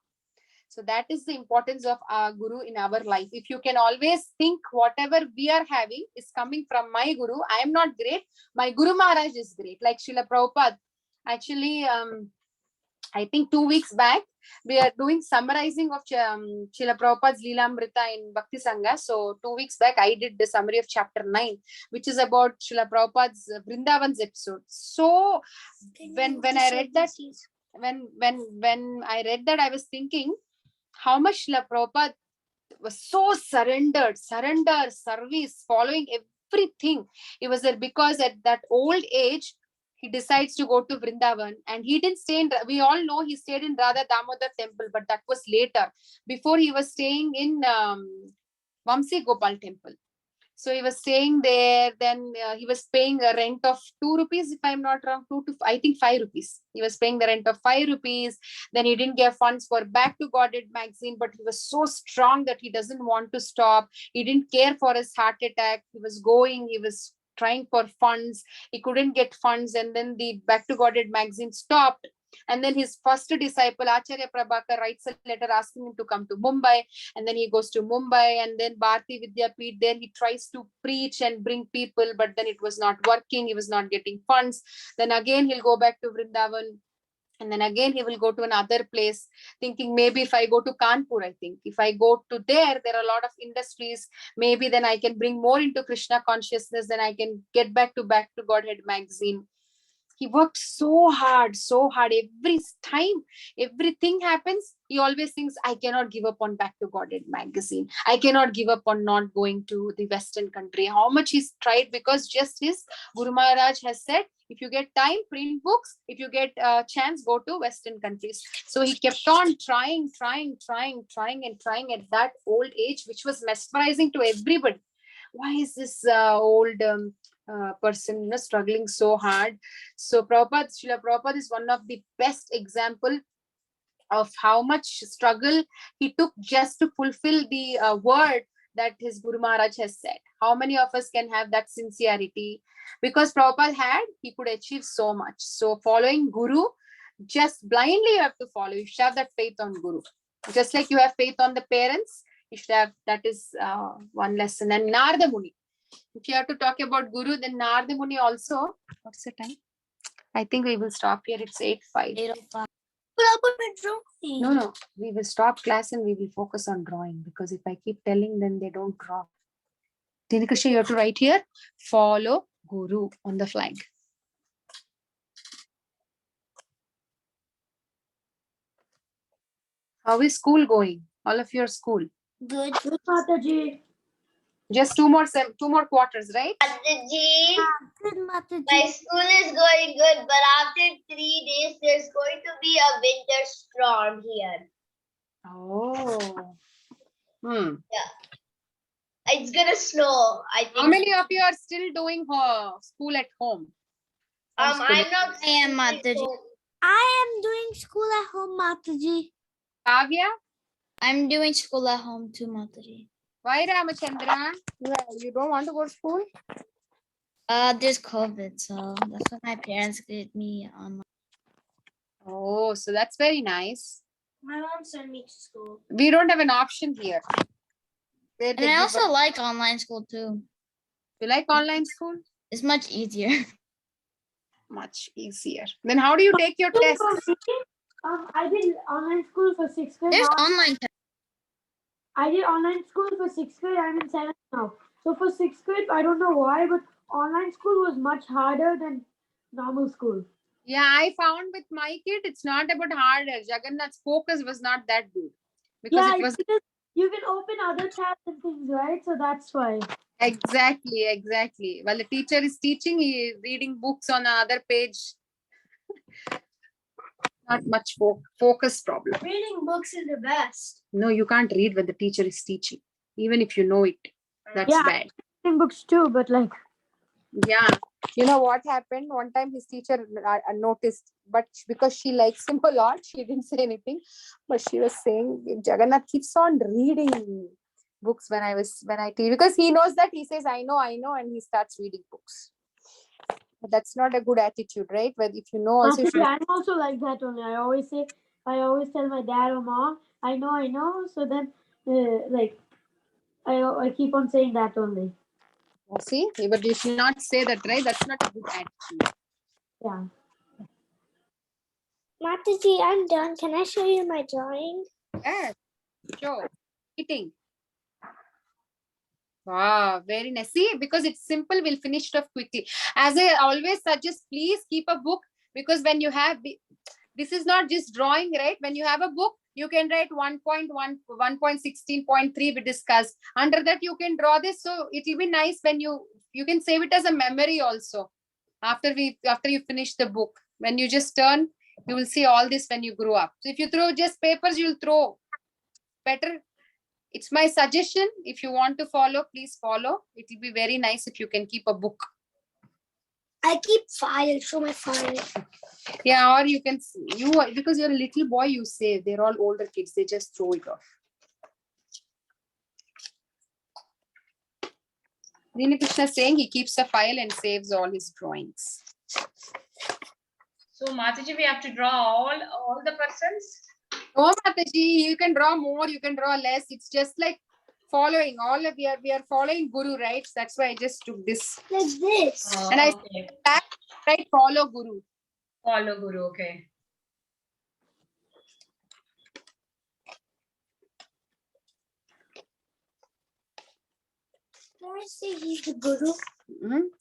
S2: So that is the importance of our Guru in our life. If you can always think whatever we are having is coming from my Guru, I am not great, my Guru Maharaj is great. Like Srila Prabhupada. Actually, I think 2 weeks back, we are doing summarizing of Srila Prabhupada's Leelamrita in Bhakti Sangha. So 2 weeks back, I did the summary of chapter 9, which is about Srila Prabhupada's Vrindavan's episode. So when I read that, when I read that, I was thinking how much Srila Prabhupada was so surrendered, service, following everything. He was there because at that old age, he decides to go to Vrindavan, and he didn't stay in, we all know he stayed in Radha Damodar temple, but that was later. Before, he was staying in Vamsi Gopal temple. So he was staying there. Then he was paying a rent of 2 rupees, if I'm not wrong, 5 rupees. He was paying the rent of 5 rupees. Then he didn't get funds for Back to Godhead magazine, but he was so strong that he doesn't want to stop. He didn't care for his heart attack. He was trying for funds. He couldn't get funds, and then the Back to Godhead magazine stopped. And then his first disciple, Acharya Prabhakar, writes a letter asking him to come to Mumbai. And then he goes to Mumbai, and then Bharati Vidyapeeth, there he tries to preach and bring people, but then it was not working. He was not getting funds. Then again, he'll go back to Vrindavan. And then again, he will go to another place, thinking maybe if I go to Kanpur, I think if I go to there are a lot of industries. Maybe then I can bring more into Krishna consciousness. Then I can get back to Godhead magazine. He worked so hard. Every time, everything happens, he always thinks, I cannot give up on Back to Godhead magazine. I cannot give up on not going to the Western country. How much he's tried, because just his Guru Maharaj has said, if you get time, print books. If you get a chance, go to Western countries. So he kept on trying at that old age, which was mesmerizing to everybody. Why is this old person struggling so hard? So Srila Prabhupada is one of the best example of how much struggle he took just to fulfill the word that his Guru Maharaj has said. How many of us can have that sincerity? Because Prabhupada he could achieve so much. So following Guru, just blindly you have to follow. You should have that faith on Guru. Just like you have faith on the parents, you should have, that is one lesson. And Narada Muni. If you have to talk about Guru, then Narada Muni also, what's the time? I think we will stop here. It's 8:05.
S3: 8:05.
S2: No. We will stop class and we will focus on drawing, because if I keep telling them, they don't draw. Dinakrisha, you have to write here, follow Guru on the flag. How is school going? All of your school?
S3: Good.
S10: Good, Mataji.
S2: Just two more quarters, right?
S8: Mataji,
S3: Good, Mataji.
S8: my school is going good, but after 3 days, there's going to be a winter storm here.
S2: Oh.
S8: It's gonna snow, I think.
S2: How many of you are still doing school at home?
S8: I'm not.
S3: I am, Mataji. I am doing school at home, Mataji.
S2: Kavya?
S3: I'm doing school at home too, Mataji.
S2: Why, Ramachandra? You don't want to go to school?
S3: There's COVID, so that's what my parents gave me online.
S2: Oh, so that's very nice.
S1: My mom sent me to school.
S2: We don't have an option here.
S3: And I also like online school too.
S2: You like online school?
S3: It's much easier.
S2: Much easier. Then how do you take your test?
S10: I did online school for 6th grade.
S3: There's online tests.
S10: I did online school for 6th grade. I'm in 7th now. So for 6th grade, I don't know why, but online school was much harder than normal school.
S2: Yeah, I found with my kid, it's not about harder. Jagannath's focus was not that good. Because
S10: Because you can open other tabs and things, right? So that's why.
S2: Exactly. While the teacher is teaching, he is reading books on another page. Not much focus problem.
S1: Reading books is the best.
S2: No, you can't read when the teacher is teaching. Even if you know it, that's bad.
S10: Reading books too, but like.
S2: Yeah. You know what happened? One time his teacher noticed, but because she likes him a lot, she didn't say anything. But she was saying, Jagannath keeps on reading books when I teach, because he knows that. He says, I know, and he starts reading books. But that's not a good attitude, right? But if you know also,
S10: I'm also like that only. I always tell my dad or mom, I know. So then, I keep on saying that only.
S2: see, but you should not say that, right? That's not a good attitude.
S10: Yeah.
S3: Mataji, I'm done. Can I show you my drawing?
S2: Yes, sure. Eating. Wow, very nice. See, because it's simple, we'll finish it off quickly. As I always suggest, please keep a book, because when you have, this is not just drawing, right? When you have a book, you can write 1.1, 1.16.3 we discussed. Under that, you can draw this. So it will be nice when you can save it as a memory also. After you finish the book, when you just turn, you will see all this when you grow up. So if you throw just papers, you'll throw. Better. It's my suggestion. If you want to follow, please follow. It will be very nice if you can keep a book.
S3: I keep files for my files.
S2: Yeah, or you can, because you're a little boy, you save. They're all older kids. They just throw it off. Rina Krishna is saying he keeps a file and saves all his drawings.
S4: So Mataji, we have to draw all the persons?
S2: No, Mataji, you can draw more, you can draw less. It's just like following. We are following Guru, right? That's why I just took this.
S3: Like this.
S4: Oh,
S2: And
S4: okay.
S2: I follow Guru.
S4: Follow Guru, okay.
S3: Can I say he's the Guru?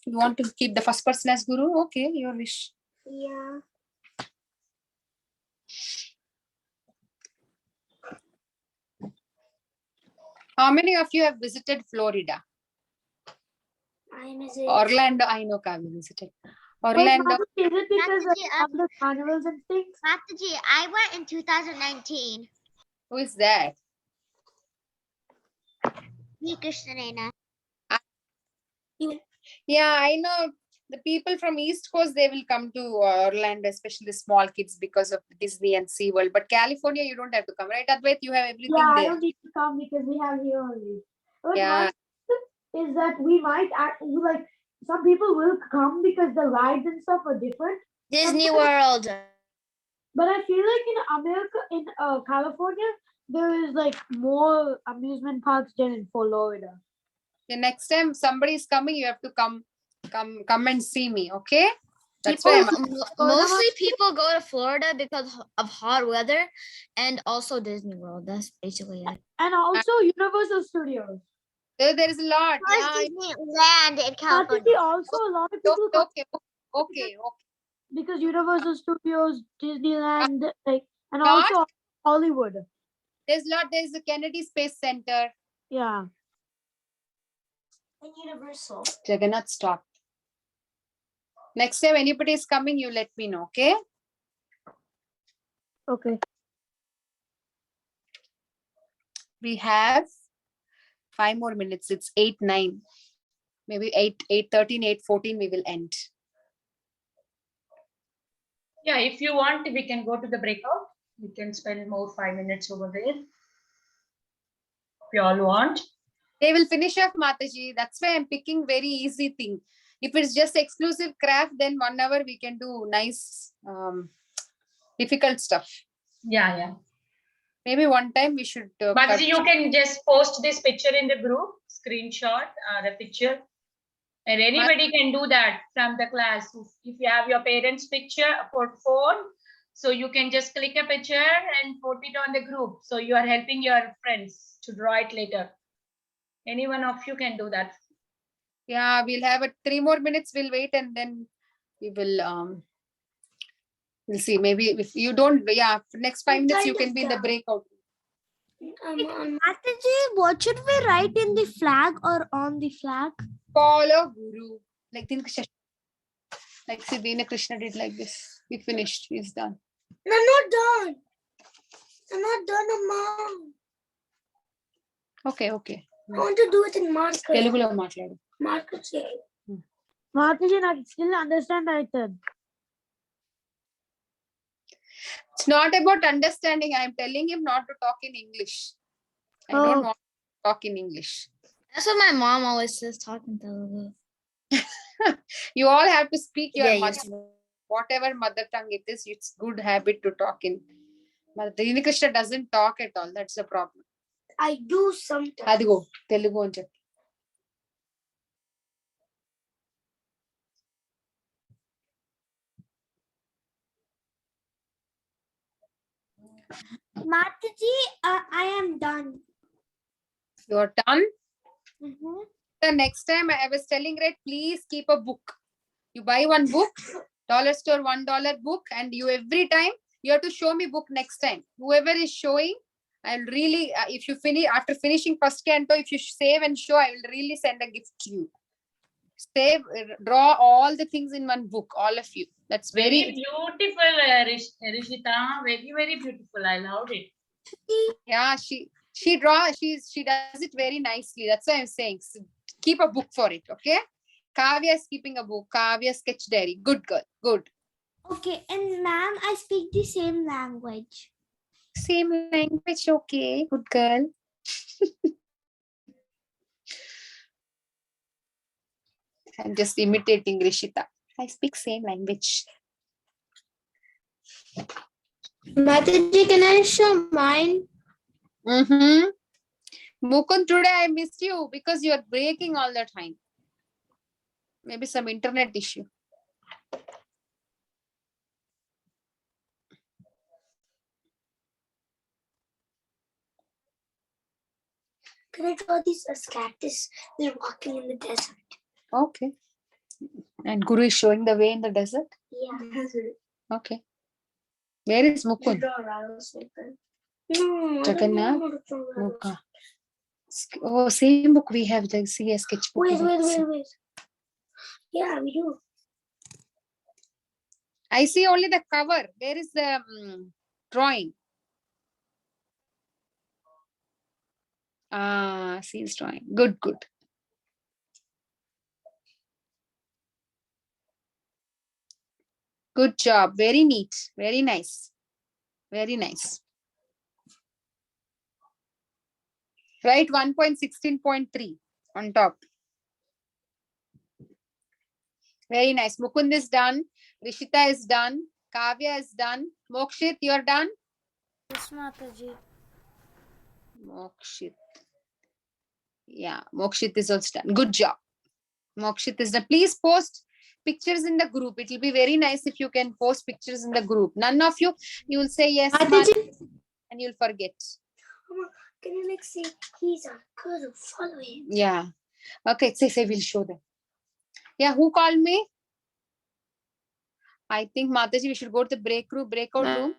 S2: You want to keep the first person as Guru? Okay, your wish.
S3: Yeah.
S2: How many of you have visited Florida?
S3: I visited.
S2: Orlando, I know Kavya visited. Orlando.
S10: Is it because
S8: Mataji,
S10: of the carnivals and things?
S8: Mataji, I went in 2019.
S2: Who is that?
S8: Krishna.
S2: Yeah, I know. The people from East Coast, they will come to Orlando, especially the small kids, because of Disney and SeaWorld. But California, you don't have to come, right? Advait, you have everything
S10: Yeah,
S2: there.
S10: I don't need to come because we have here only. But
S2: Yeah.
S10: one is that we might actually, like, some people will come because the rides and stuff are different.
S3: Disney World.
S10: But I feel like in America, in California, there is like more amusement parks than in Florida.
S2: The next time somebody is coming, you have to come and see me, okay? That's why
S8: Mostly people go to Florida because of hot weather and also Disney World. That's basically it.
S10: And also Universal Studios.
S2: there is a lot.
S8: Plus
S2: Yeah,
S8: Disneyland in California.
S10: Mataji, also a lot of people come
S2: okay.
S10: because Universal Studios, Disneyland, like, and
S2: Lot?
S10: also Hollywood.
S2: There's the Kennedy Space Center.
S10: Yeah.
S1: And Universal.
S2: Jagannath, stop. Next time anybody is coming, you let me know, okay?
S10: Okay.
S2: We have 5 more minutes. It's 8, 9. Maybe 8, 13, 8, 14 we will end.
S4: Yeah, if you want, we can go to the breakout. We can spend more 5 minutes over there. If you all want.
S2: They will finish off, Mataji. That's why I'm picking very easy thing. If it's just exclusive craft, then 1 hour we can do nice, difficult stuff.
S4: Yeah.
S2: Maybe one time we should.
S4: Mataji, you can just post this picture in the group, screenshot the picture. And anybody can do that from the class. If you have your parents' picture for phone, so you can just click a picture and put it on the group. So you are helping your friends to draw it later. Any one of you can do that.
S2: Yeah, we'll have 3 more minutes. We'll wait and then we will. We'll see. Maybe if you don't, next 5 minutes you can be in the breakout.
S3: Mataji, what should we write in the flag or on the flag?
S2: Follow Guru. Like Siddhina Krishna did like this. He finished. He's done.
S3: No, I'm not done. I'm not done, Mom.
S2: Okay.
S3: I want to do it in marker.
S2: Telugulo మాట్లాడు.
S3: Marker.
S10: Mataji, I still understand that.
S2: It's not about understanding. I'm telling him not to talk in English. I don't want to talk in English.
S8: That's what my mom always says, talking Telugu.
S2: You all have to speak your whatever mother tongue it is. It's good habit to talk in. But Sri Krishna doesn't talk at all. That's the problem.
S3: I do sometimes.
S2: Adigo, Telugu అని చెప్పు.
S3: Mataji, I am done.
S2: You're done?
S3: Mm-hmm.
S2: The next time I was telling, right, please keep a book. You buy one book, dollar store $1 book, and you every time you have to show me book next time. Whoever is showing, I'll really, if you finish after finishing first canto, if you save and show, I will really send a gift to you. Save, draw all the things in one book, all of you. That's very
S4: beautiful, Rishita. Very, very beautiful. I loved it.
S2: Yeah, she does it very nicely. That's why I'm saying keep a book for it, okay? Kavya is keeping a book. Kavya sketch diary. Good girl. Good.
S3: Okay, and ma'am, I speak the same language.
S2: Same language, okay. Good girl. I'm just imitating Rishita. I speak same language.
S3: Mataji, can I show mine?
S2: Mukund, today I missed you because you are breaking all the time. Maybe some internet issue.
S3: Can I draw these as cactus? They're walking in the desert.
S2: Okay. And Guru is showing the way in the desert?
S3: Yeah.
S2: Okay. Where is Mukund? Jagannath? Okay. Oh, same book we have, the CS sketchbook.
S3: Wait. Yeah, we do.
S2: I see only the cover. Where is the drawing? See his drawing. Good. Good job. Very neat. Very nice. Very nice. Write 1.16.3 on top. Very nice. Mukund is done. Rishita is done. Kavya is done. Mokshit, you're done?
S5: Yes, Mataji.
S2: Mokshit. Yeah, Mokshit is also done. Good job. Mokshit is done. Please post pictures in the group. It will be very nice if you can post pictures in the group. None of you, you will say yes,
S10: Mataji,
S2: and you'll forget.
S10: can you like say he's a good follow him?
S2: Yeah. Okay, say we'll show them. Yeah, who called me? I think Mataji, we should go to the breakout room.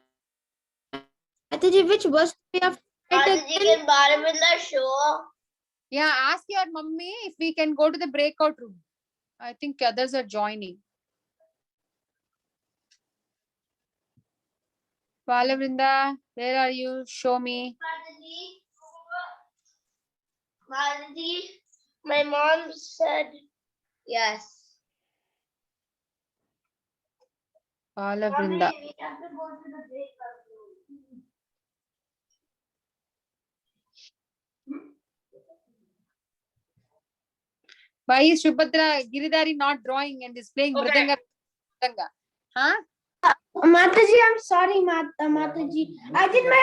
S10: Mataji, which verse we have?
S9: Mataji, can Bhagavatam show?
S2: Yeah, ask your mummy if we can go to the breakout room. I think others are joining. Balavrinda, where are you? Show me.
S9: Mataji, my mom said yes.
S2: Balavrinda.
S9: We have to go to the breakout room.
S2: Why is Shubhadra Giridhari not drawing and is playing
S4: Okay.
S2: Mridanga? Huh?
S10: Mataji, I'm sorry, Mataji. I did my